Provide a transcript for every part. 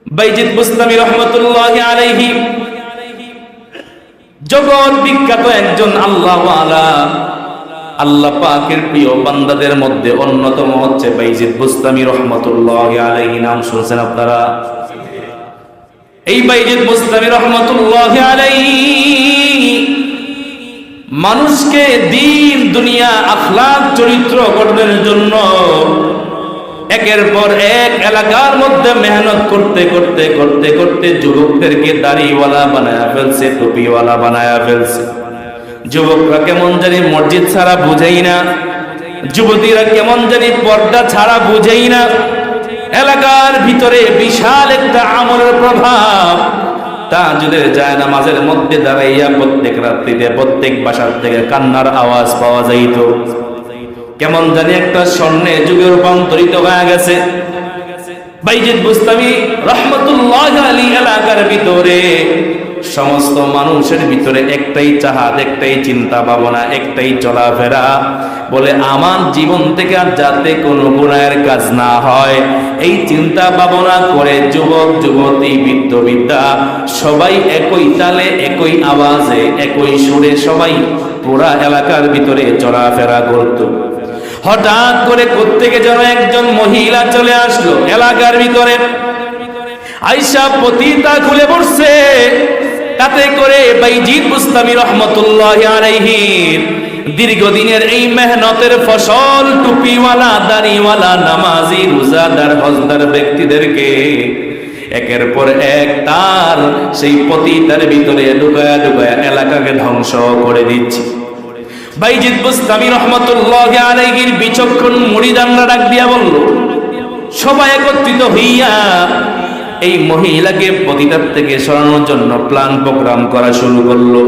বাইজিদ বুস্তামি রহমতুল্লাহি আলাইহি জগৎ বিখ্যাত একজন আল্লাহওয়ালা, আল্লাহ পাকের প্রিয় বান্দাদের মধ্যে অন্যতম হচ্ছে বাইজিদ বুস্তামি রহমতুল্লাহি আলাইহি। নাম শুনছেন আপনারা? এই বাইজিদ বুস্তামি রহমতুল্লাহি আলাইহি মানুষকে দিন দুনিয়া আখলাক চরিত্র গঠনের জন্য একের পর এক এলাকার মধ্যে মেহনত করতে করতে করতে করতে যুবকদেরকে দাড়িওয়ালা বানায়া ফেলছে, টুপিওয়ালা বানায়া ফেলছে। যুবকরা কেমন জানি মসজিদ ছাড়া বুঝেই না, যুবতীরা কেমন জানি পর্দা ছাড়া বুঝেই না। এলাকার ভিতরে বিশাল একটা আমলের প্রভাব। তাহাজ্জুদের জায়নামাজের মধ্যে দাঁড়াইয়া প্রত্যেক রাত্রিতে প্রত্যেক বাসার থেকে কান্নার আওয়াজ পাওয়া যাইত। কেমন জানি একটা স্বর্ণে যুগে রূপান্তরিত হয়ে গেছে। বাইজিদ বুস্তামি রহমতুল্লাহ আলাইহি এলাকার ভিতরে সমস্ত মানুষের ভিতরে একটাই চাহাত, একটাই চিন্তা ভাবনা, একটাই চলাফেরা, বলে আমার জীবন থেকে আর যাতে কোনো গুনাহের কাজ না হয় এই চিন্তা ভাবনা করে যুবক যুবতী বৃদ্ধ বৃদ্ধা সবাই একই তালে একই আওয়াজে একই সুরে সবাই পুরা এলাকার ভিতরে চলাফেরা করত। হঠাৎ করে কোত্থেকে যেন একজন মহিলা চলে আসলো এলাকার ভিতরে, আয়েশা পতিতা খুলে পড়ছে। তাতে করে বাইজিদ বুস্তামি রহমতুল্লাহি আলাইহি দীর্ঘদিনের এই মেহনতের ফসল টুপিওয়ালা দাড়িওয়ালা নামাজি রোজাদার হজদার ব্যক্তিদেরকে একের পর এক তার সেই পতিতার ভিতরে ঢুকায়া ঢুকায়া এলাকাকে ধ্বংস করে দিচ্ছে। বাইজিদ বুস্তামি রহমতুল্লাহি আলাইহির বিচক্ষণ মুরিদানরা ডাক দিয়া বলল, সবাই একত্রিত হইয়া এই মহিলাকে পতিতার থেকে সরানোর জন্য প্ল্যান প্রোগ্রাম করা শুরু করলো।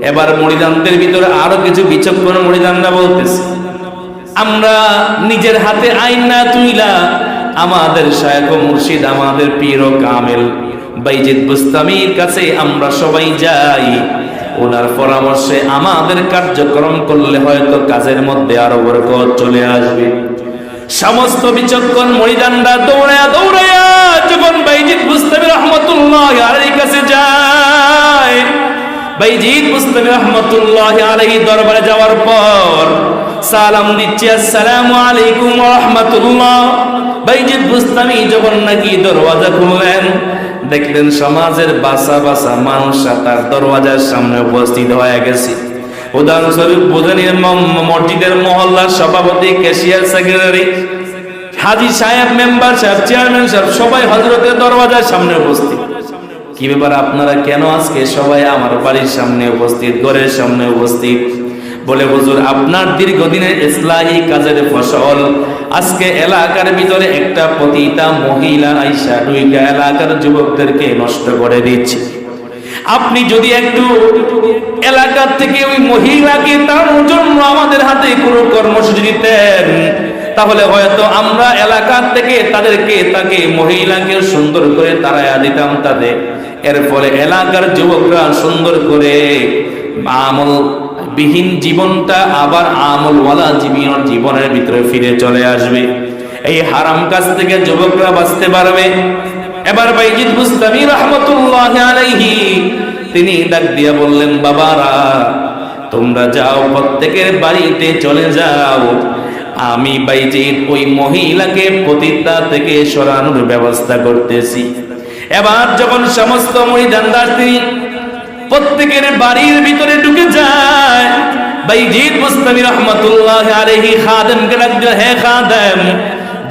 এবার মুরিদানদের ভিতরে আরো কিছু বিচক্ষণ মুরিদানরা বলতেছে, আমরা নিজের হাতে আইন না তুইলা আমাদের শায়খ মুর্শিদ আমাদের পীর ও কামেল বাইজিদ বুস্তামির কাছে আমরা সবাই যাই, ওনার পরামর্শে আমাদের কার্যক্রম করলে হয়তো কাজের মধ্যে আরো বরকত চলে আসবে। সমস্ত বিচক্ষণ মুরিদানরা দৌড়ায়া দৌড়ায়া যখন বাইজিদ বুস্তামি রহমতুল্লাহি আলাইহির কাছে যায়, বাইজিদ বুস্তামি রহমতুল্লাহি আলাইহি দরবারে যাওয়ার পর সালাম দিচ্ছে, আসসালামু আলাইকুম ওয়া রাহমাতুল্লাহ। বাইজিদ বুস্তামি যখন নাকি দরওয়াজা খুললেন, দেখলেন সমাজের বাসা বাসা মানুষরা তার দরওয়াজার সামনে উপস্থিত হয়ে গেছে। উদাহরণস্বরূপ বুধানির মসজিদের মহল্লার সভাপতি, ক্যাশিয়ার, সেক্রেটারি, হাজী সাহেব, মেম্বার সাহেব, চেয়ারম্যান সাহেব সবাই হযরতের দরওয়াজার সামনে উপস্থিত। কি ব্যাপার, আপনারা কেন আজকে সবাই আমার বাড়ির সামনে উপস্থিত, ঘরের সামনে উপস্থিত? বলে, হুজুর আপনার দীর্ঘদিনের ইসলাহি কাজের ফসল আজকে এলাকার ভিতরে একটা পতিতা মহিলা আইসা দুইটা এলাকার যুবকদেরকে নষ্ট করে দিচ্ছে। আপনি যদি একটু এলাকার থেকে ওই মহিলাকে তার জন্য আমাদের হাতে কোনো কর্মসূচি দিতেন, তাহলে হয়তো আমরা এলাকার থেকে তাকে মহিলাকে সুন্দর করে তাড়াইয়া দিতাম তাদের। এর ফলে এলাকার যুবকরা সুন্দর করে আমল বিহীন জীবনটা আবার আমলওয়ালা জীবনের ভিতরে ফিরে চলে আসবে। এই হারাম কাজ থেকে যুবকরা বাঁচতে পারবে। এবার বাইজিদ বুস্তামি রহমতুল্লাহি আলাইহি তিনি ডাক দিয়া বললেন, বাবারা তোমরা যাও, প্রত্যেকের বাড়িতে চলে যাও, আমি বাইজিদ ওই মহিলাকে পতিতা থেকে সরানোর ব্যবস্থা করতেছি। এবার যখন সমস্ত মুরিদানরা তিনি প্রত্যেকের বাড়ির ভিতরে ঢুকে যায়, বাইজিদ বুস্তামি রহমতুল্লাহি আলাইহি খাদেমকে ডাক দিলেন, হে খাদেম,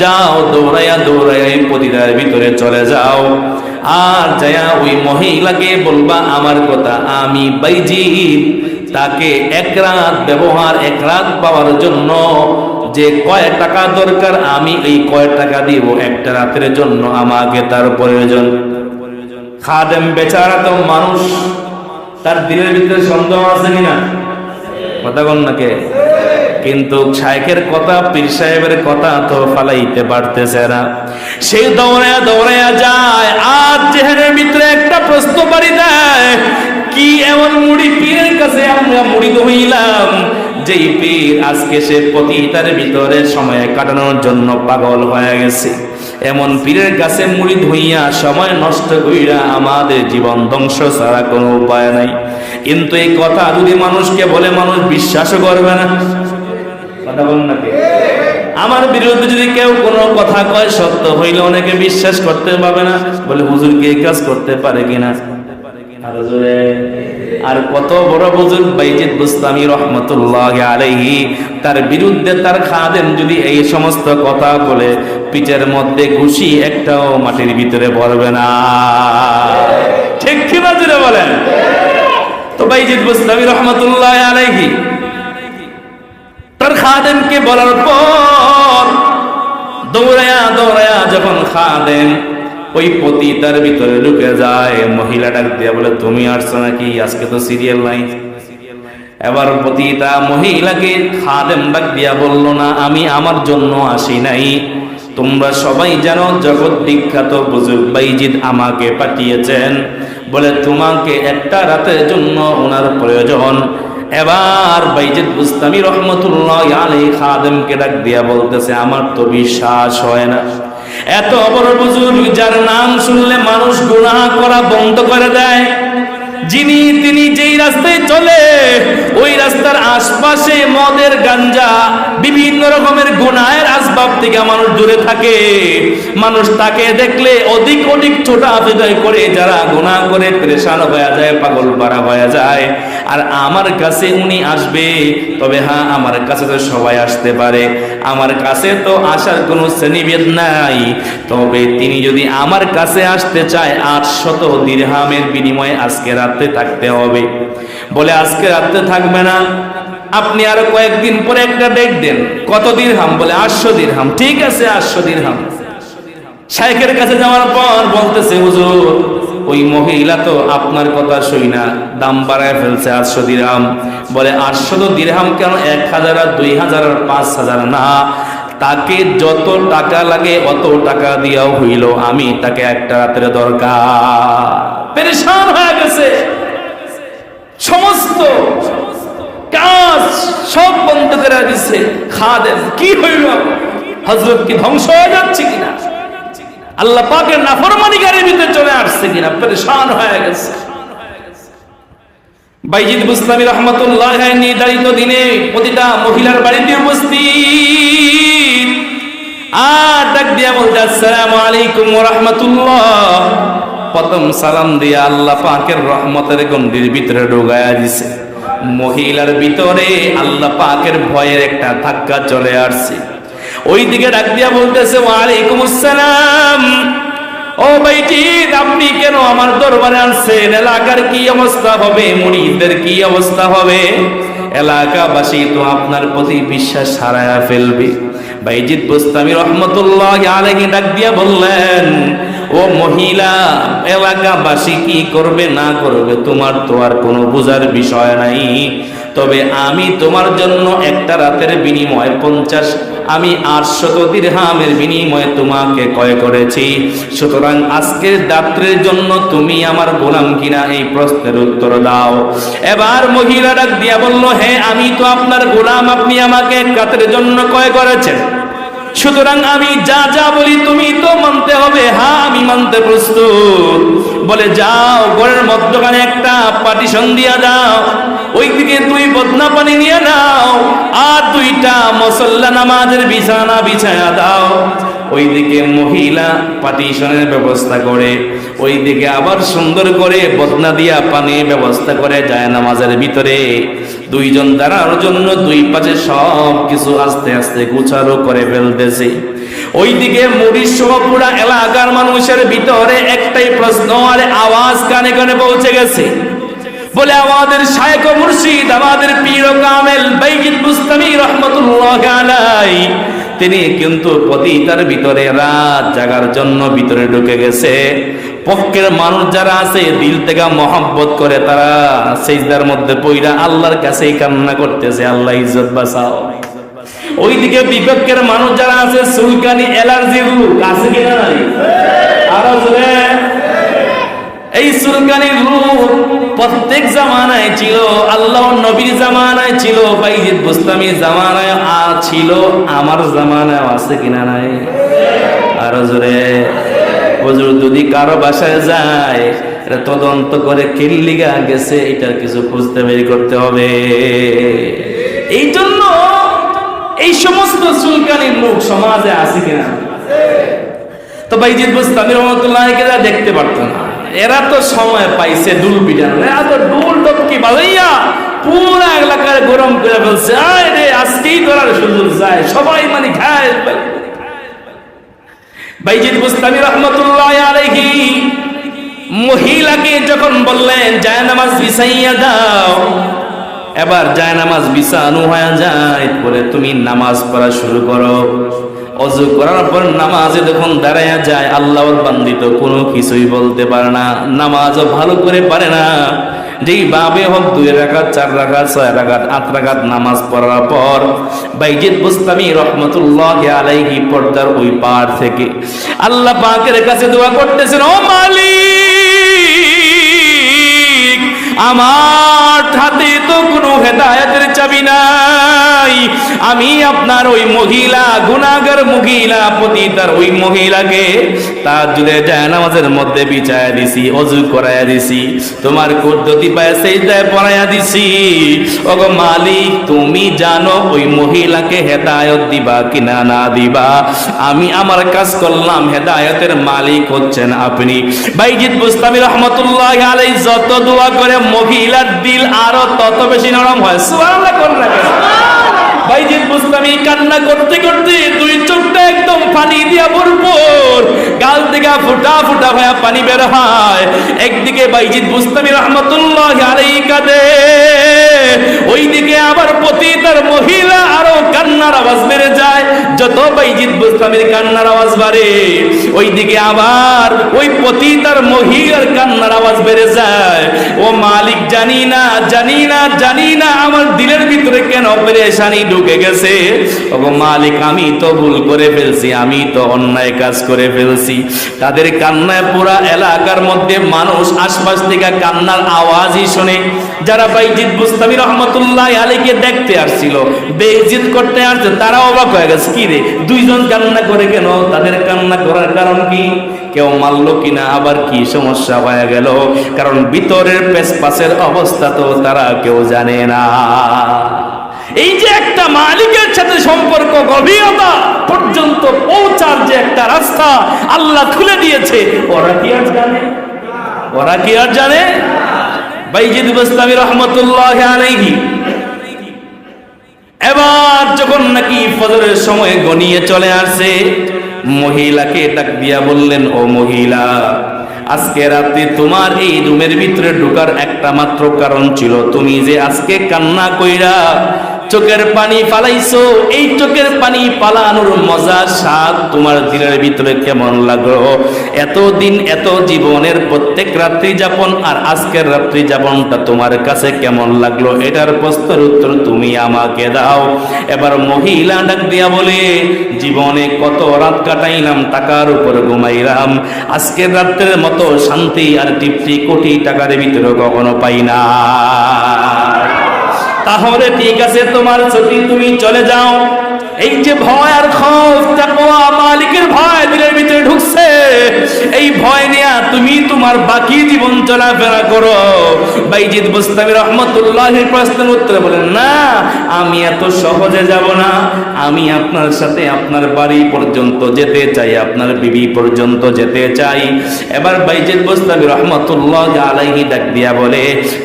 যাও দৌড়াইয়া দৌড়াইয়া এই পতিতার ভিতরে চলে যাও, আর যায়া ওই মহিলাকে বলবা আমার কথা, আমি বাইজিদ তাকে এক রাত ব্যবহার, এক রাত পাওয়ার জন্য যে কয় টাকা দরকার আমি এই কয় টাকা দিব, একটা রাতের জন্য আমাকে তার প্রয়োজন। খাদেম বেচারা তো মানুষ, তার দিলের ভিতরে সন্দেহ আছে কিনা? কথা বল নাকি? কিন্তু শাইখের কথা, পীর সাহেবের কথা তো ফালাইতে পারতেছে না। সেই দৌড়ায়া দৌড়ায়া যায়, আর চেহারের ভিতরে একটা প্রশ্ন পারি দেয়, কি এমন মুড়ি পীরের কাছে আমরা মুড়িদ হইলাম যেই পীর আজকে সে পতিতার ভিতরে সময় কাটানোর জন্য পাগল হয়ে গেছে। এমন পীরের কাছে মুরিদ হইয়া সময় নষ্ট কইরা আমাদের জীবন ধ্বংস ছাড়া কোনো উপায় নাই। কিন্তু এই কথা যদি মানুষকে বলে, মানুষ বিশ্বাসও করবে না। কথা বলুন না? আমার বিরুদ্ধে যদি কেউ কোনো কথা কয়, সত্য হইলে অনেকে বিশ্বাস করতে পারবে না, বলে হুজুর কি এই কাজ করতে পারে কিনা। আর কত বড় বুজুর্গ বাইজিদ বুস্তামি রহমতুল্লাহ আলাইহি, তার বিরুদ্ধে তার খাদেম যদি এই সমস্ত কথা বলে, পিঠের মধ্যে ঘুষি একটাও মাটির ভিতরে ভরবে না। ঠিক কি না জুড়ে বলেন? তো বাইজিদ বুস্তামি রহমতুল্লাহ আলাইহি তার খাদেমকে বলার পর দৌড়ায়া দৌড়ায়া যখন খাদেম ওই পতিতার ভিতরে ঢুকে যায়, মহিলা ডাক দিয়া বলে, তুমি আসছো নাকি? আজকে তো সিরিয়াল নাই। এবার পতিতা মহিলাকে খাদেম ডাক দিয়া বলল, না, আমি আমার জন্য আসি নাই, তোমরা সবাই জানো জগৎ বিখ্যাত বুজুর্গ বাইজিদ আমাকে পাঠিয়েছেন, বলে তোমাকে একটা রাতের জন্য ওনার প্রয়োজন। এবার বাইজিদ বুস্তামি রহমতুল্লাহ আলাইহি খাদেমকে ডাক দিয়া বলতেছে, আমার তো বিশ্বাস হয় না, এত বড় বুজুর্গ যার নাম শুনলে মানুষ গুনাহ করা বন্ধ করে দেয়, তিনি যেই রাস্তায় চলে ওই রাস্তার আশপাশে মদের, গাঞ্জা, বিভিন্ন রকমের গুনাহের আসবাব থেকে মানুষ দূরে থাকে, মানুষ তাকে দেখলে অধিক ছোট আবেদন করে, যারা গুনাহ করে পেরেশান হয়ে যায়, পাগল পারা হয়ে যায়। আর আমার কাছে উনি আসবে, তবে হ্যাঁ, আমার কাছে তো সবাই আসতে পারে, আমার কাছে তো আসার কোনো শ্রেণীভেদ নাই, তবে তিনি যদি আমার কাছে আসতে চায় 800 দিরহামের বিনিময়ে আজকে রাতে থাকতে হবে। বলে আজকে রাতে থাকবে না, আপনি আরো কয়েকদিন পরে একটা ডেট দেন। কত দিরহাম? বলে 800 দিরহাম। ঠিক আছে, 800 দিরহাম। শাইখের কাছে যাওয়ার পর বলতেছে, হুজুর ওই মহিলা তো আপনার কথা শুই না, দাম বাড়ায় ফেলছে 800 দিরহাম। বলে 800 দিরহাম কেন? 1000 আর 2000 আর 5000 না, তাকে যত টাকা লাগে অত টাকা দিয়াও হইল, আমি তাকে একটা রাতের দরকার। পেরেশান হয়ে গেছে, সমস্ত কাজ সব বন্ধ করে দিছে। খাদেম কি হইল? হযরত কি ধ্বংস হয়ে যাচ্ছে কিনা? আল্লাহ পাকের নাফরমানিগারের ভিতরে চলে আসছে কিনা? পেরেশান হয়ে গেছে। বাইজিদ বুস্তামি রহমতুল্লাহ আলাইহি নির্ধারিত দিনে প্রতিটা মহিলার বাড়িতে উপস্থিত, আর ডাক দিয়া বলতে, আসসালামু আলাইকুম ওয়া রাহমাতুল্লাহ। প্রথম সালাম দিয়া আল্লাহ পাকের রহমতের গণ্ডির ভিতরে ঢুকায়া দিছে। মহিলার ভিতরে আল্লাহ পাকের ভয়ের একটা ধাক্কা চলে আসছে। ওইদিকে ডাক দিয়া বলতেছে, ওয়া আলাইকুম আসসালাম, ও বাইজিদ আপনি কেন আমার দরবারে আসছেন? এলাকার কি অবস্থা হবে? মুরিদদের কি অবস্থা হবে? এলাকাবাসী তো আপনার প্রতি বিশ্বাস হারায়া ফেলবে। বাইজিদ বুস্তামি রহমতুল্লাহ আলাইহি ডাক দিয়া বললেন, ও মহিলা, এলাকাবাসী কি করবে না করবে তোমার তো আর কোনো বোঝার বিষয় নাই, তবে আমি তোমার জন্য একটা রাতের বিনিময় 800 দিরহামের বিনিময়ে তোমাকে ক্রয় করেছি। সুতরাং আজকের রাত্রের জন্য তুমি আমার গোলাম কিনা? এই প্রশ্নের উত্তর দাও। এবার মহিলা ডাক দিয়া বলল, হ্যাঁ আমি তো আপনার গোলাম, আপনি আমাকে এক রাতের জন্য ক্রয় করেছেন, সুতরাং আমি যা যা বলি তুমি তো মানতে হবে। হ্যাঁ আমি মানতে প্রস্তুত। বলে যাও, ঘরের মধ্যখানে একটা পার্টিশন দিয়া দাও, ওইদিকে 2 বদনা পানি নিয়ে নাও, আর 2টা মুসল্লা নামাজের বিছানা বিছায়া দাও। ওইদিকে মহিলা পার্টিশনের ব্যবস্থা করে, ওইদিকে আবার সুন্দর করে বদনা দিয়া পানির ব্যবস্থা করে, যায় নামাজের ভিতরে 2 জন দাঁড়ানোর জন্য 2 পাশে সব কিছু আস্তে আস্তে গুছালো করে ফেলতেছে। ওইদিকে মুরিদ সহ পুরা এলাকার মানুষের ভিতরে একটাই প্রশ্ন, আরে আওয়াজ কানে কানে পৌঁছে গেছে। বলে আমাদের শায়েখ ও মুর্শিদ, আমাদের পীর ও কামেল বাইজিদ বুস্তামি রহমতুল্লাহ আলাইহি, তিনি কিন্তু পতিতার ভিতরে রাত জাগার জন্য ভিতরে ঢুকে গেছে। পক্ষের মানুষ যারা আছে দিল থেকে মহব্বত করে, তারা সিজদার মধ্যে পইরা আল্লাহর কাছেই কান্না করতেছে, আল্লাহ ইজ্জত বাঁচাও। ওইদিকে বিপক্ষের মানুষ যারা আছে, সুলকানি অ্যালার্জির রোগ আছে কিনা নাই? আরো জোরে। এই সুলকানির রোগ প্রত্যেক জামানায় ছিল, আল্লাহর নবীর জামানায় ছিল, বাইজিদ বুস্তামির জামানায় ছিল, আমার জামানায় আছে কিনা নাই? আর আরো জোরে। হুজুর যদি কারো বাসায় যায় এটা তদন্ত করে কিল্লিগা গেছে এটার কিছু খুঁজতে বের করতে হবে। এই জন্য এই সমস্ত চুলকানির লোক সমাজে আছে কিনা? তো বাইজিদ বুস্তামি রহমতুল্লাহকে দেখতে পারতো না, এরা তো সময় পাইছে ডুল পিটানো, এরা তো ডুল ডবকি বাজাইয়া পুরা এলাকার গরম করে ফেলছে। আয় রে আজকেই ধরার সুযোগ যায়, সবাই মানে খায়। বাইজিদ বুস্তামি রহমতুল্লাহ আলাইহি মহিলাকে যখন বললেন জায়নামাজ বিছাইয়া দাও, এবার জায়নামাজ বিছানো হয়ে যায়, পরে তুমি নামাজ পড়া শুরু করো। ওযু করার পর নামাজে যখন দাঁড়ায়া যায়, আল্লাহর বান্দি তো কোনো কিছুই বলতে পারে না, নামাজও ভালো করে পারে না। যেই ভাবে হোক 2 রাকাত 4 রাকাত 6 রাকাত 8 রাকাত নামাজ পড়ার পর বাইজিদ বুস্তামি রহমাতুল্লাহি আলাইহি পর্দার ওই পার থেকে আল্লাহ পাকের কাছে দোয়া করতেছেন, ও মালিক, আমার হাতে তো কোনো হেদায়েতের চাবি নাই, আমি আপনার ওই মহিলা গুনাহগার মহিলা পতিতার ওই মহিলাকে তাহাজ্জুদের জায়নামাজের মধ্যে বিছায়া দিছি, ওযু করায়া দিছি, তোমার কুদরতি পায়ে সিজদায় পড়ায়া দিছি। ওগো মালিক, তুমি জানো ওই মহিলাকে হেদায়েত দিবা কিনা না দিবা, আমি আমার কাজ করলাম, হেদায়েতের মালিক হচ্ছেন আপনি। বাইজিদ বুস্তামি রাহমাতুল্লাহি আলাইহি যত দোয়া করে মহিলার দিল আরো তত বেশি নরম হয়। সুবহানাল্লাহ কোন লাগে। বাইজিদ বুস্তামি কান্না করতে করতে 2 চোখটা একদম পানি দিয়া ভরপুর, গাল থেকে ফুটা ফুটা হয়ে পানি বের হয়। একদিকে বাইজিদ বুস্তামি রাহমাতুল্লাহি আলাইহি কাঁদে, ওইদিকে আবার পতিতার মহিলা আরো কান্নার আওয়াজ বেড়ে যায়। যত বাইজিদ বুস্তামির কান্নার আওয়াজ বাড়ে, ওইদিকে আবার ওই পতিতার মহিলার কান্নার আওয়াজ বেড়ে যায়। ও মালিক, জানি না জানি না জানি না আমার দিলের ভিতরে কেন পেরেশানি ঢুকে গেছে। ও মালিক, আমি তো ভুল করে ফেলছি, আমি তো অন্যায় কাজ করে ফেলছি। তাদের কান্নায় পুরা এলাকার মধ্যে মানুষ আশপাশ থেকে কান্নার আওয়াজই শুনে। যারা বাইজিদ বুস্তামি রহমতুল্লাহি আলাইহিকে দেখতে আসছিল, বেইজ্জত করতে আসছে, তারা অবাক হয়ে গেছে, কি রে 2 জন কান্না করে কেন? তাদের কান্না করার কারণ কি? কেউ মারলো কিনা, আবার কি সমস্যা হয়ে গেল? কারণ ভিতরের পেছপাশের অবস্থা তো তারা কেউ জানে না। এই যে একটা মালিকের সাথে সম্পর্ক গভীরতা পর্যন্ত পৌঁছার যে একটা রাস্তা আল্লাহ খুলে দিয়েছে, ওরা কি আর জানে? ওরা কি আর জানে? বাইজিদ বুস্তামি রহমতুল্লাহি আলাইহি এবার যখন নাকি ফজরের সময় গনিয়ে চলে আসে, মহিলাকে ডাক দিয়া বললেন, ও মহিলা, আজকে রাতে তোমার এই রুমের ভিতরে ঢোকার একটা মাত্র কারণ ছিল, তুমি যে আজকে কান্না কইরা চোখের পানি পালাইছো, এই চোখের পানি পালানোর মজা স্বাদ তোমার দিলের ভিতরে কেমন লাগলো? এতদিন এত জীবনের প্রত্যেক রাত্রি যাপন আর আজকের রাত্রি যাপনটা তোমার কাছে কেমন লাগলো? এটার প্রশ্নের উত্তর তুমি আমাকে দাও। এবার মহিলা ডাক দিয়া বলে, জীবনে কত রাত কাটাইলাম, টাকার উপর ঘুমাইলাম, আজকের রাত্রের মতো শান্তি আর তৃপ্তি কোটি টাকার ভিতরে কখনো পাই না। তাহলে ঠিক আছে, তোমার ছুটি, তুমি চলে যাও। এই যে ভয় আর খৌফ, তাকওয়া মালিকের ভয় দিলের ভিতরে ঢুকছে, এই ভয় নিয়ে তুমি তোমার বাকি জীবন চলাফেরা করো। বাইজিদ বুস্তামি রহমতুল্লাহির প্রশ্নের উত্তরে বলেন, না, আমি এত সহজে যাব না, আমি আপনার সাথে আপনার বাড়ি পর্যন্ত যেতে চাই, আপনার বিবি পর্যন্ত যেতে চাই। এবার বাইজিদ বুস্তামি রহমতুল্লাহি আলাইহি ডাক দিয়া বলে,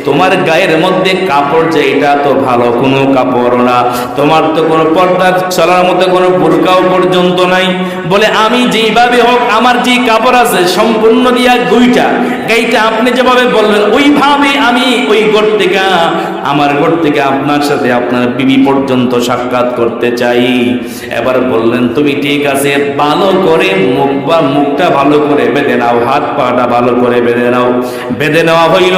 তোমার গায়ের মধ্যে কাপড় যে এটা তো ভালো কোনো কাপড় না, তোমার তো কোনো পর্দা চলার মতো কোনো বোরকাও পর্যন্ত নাই। বলে, আমি যেইভাবে হোক আমার যে কাপড় আছে সম্পূর্ণ দিয়া গাইটা আপনি যেভাবে বললেন ওইভাবে আমি ওই ঘর থেকে, আমার ঘর থেকে আপনার সাথে আপনার বিবি পর্যন্ত সাক্ষাৎ করতে চাই। এবার বললেন, তুমি ঠিক আছে, ভালো করে মুখটা ভালো করে বেঁধে নাও, হাত পাটা ভালো করে বেঁধে নাও। বেঁধে নেওয়া হইল।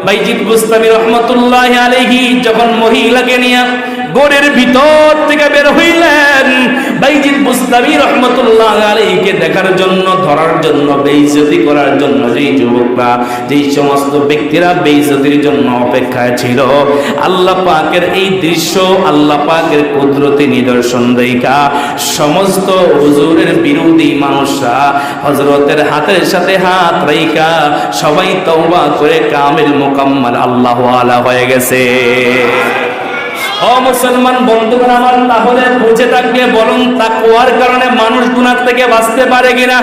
বাইজিদ বুস্তামি রহমতুল্লাহি আলাইহি যখন মহিলাকে নিয়ে ঘরের ভিতর থেকে বের হইলেন, বাইজিদ বুস্তামি রহমতুল্লাহ আলাইহিকে দেখার জন্য, ধরার জন্য, বেইজ্জতি করার জন্য যেই যুবকরা, যেই সমস্ত ব্যক্তিরা বেইজ্জতির জন্য অপেক্ষায় ছিল, আল্লাহ পাকের এই দৃশ্য, আল্লাহ পাকের কুদরতি নিদর্শন দেখা সমস্ত হুজুরের বিরোধী মানুষরা হযরতের হাতের সাথে হাত রাইখা সবাই তওবা করে কামিল মুকাম্মাল আল্লাহ ওয়ালা হয়ে গেছে। ও মুসলমান বন্ধুগণ আমার, তাহলে বুঝে থাকবে বলুন তাকওয়ার কারণে মানুষ গুনাহ থেকে বাঁচতে পারে কিনা?